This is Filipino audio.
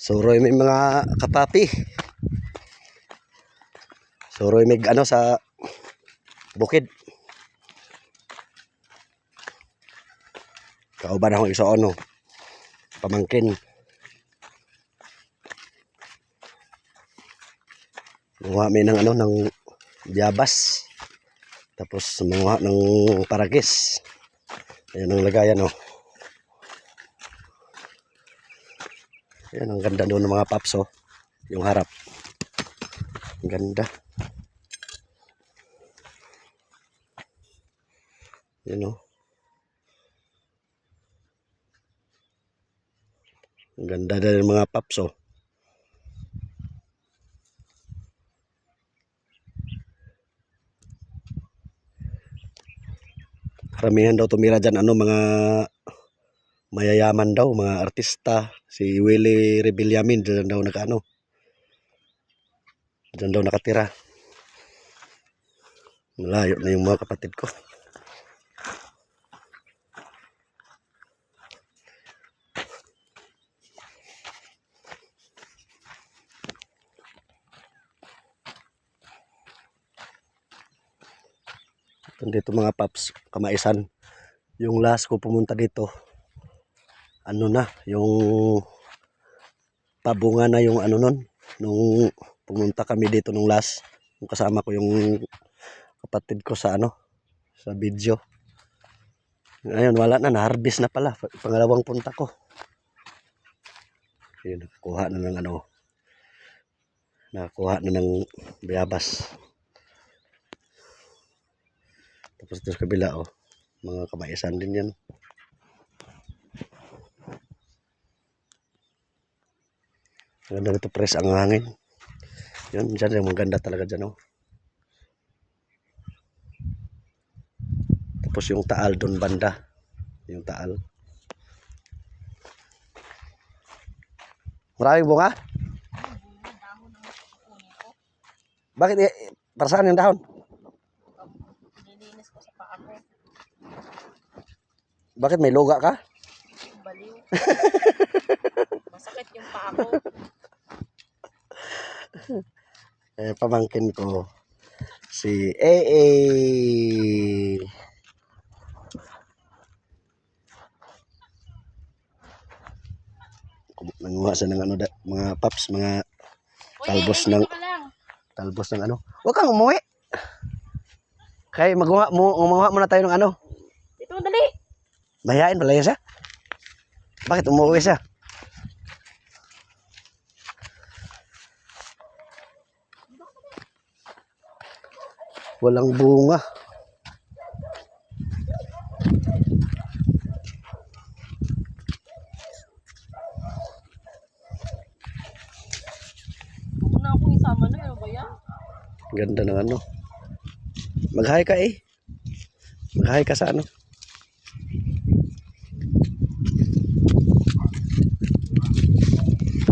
Suroy may mga kapapi. Suroy may ano sa bukid. Kauban akong isa ano. Pamangkin. Manguha may ng ano ng biyabas. Tapos manguha ng paragis. Ayan ang lagayan oh. Ayan ang ganda doon ng mga paps oh. Yung harap. Ang ganda. Yan oh. Ang ganda din ng mga paps oh. Karamihan daw tumira dyan ano mga mayayaman daw, mga artista. Si Willie Rebillamin dyan daw nakaano. Dyan daw nakatira. Malayo na yung mga kapatid ko. Dito mga paps, Kamaisan. Yung last ko pumunta dito, ano na, yung pabunga na yung ano nun. Nung pumunta kami dito nung last, yung kasama ko yung kapatid ko sa ano, sa video. Ngayon wala na, na-harvest na pala. Pangalawang punta ko. Yun, nakakuha na ng ano, nakakuha na ng bayabas. Tapos ito sa kabila oh, mga Kamaisan din yan. Maganda nito press ang hangin. Yun, dyan yung maganda talaga dyan oh. Tapos yung taal doon banda. Yung taal. Maraming bunga? Bakit para saan yung dahon? Nilinis ko sa paa ko. Bakit may luga ka? Baliw. Masakit yung paa ko. Pamangkin ko si AA. Nanguha siya ng ano, mga paps, mga talbos ng ano. Huwag kang umuwi. Kaya magawa muna tayo ng ano. Ito, dali. Mahihain pala yan siya. Bakit umuwi siya? Walang bunga. Huwag na akong isama na. Ano ba yan? Ganda ng ano. Mag-hi ka eh. Mag-hi ka sa ano.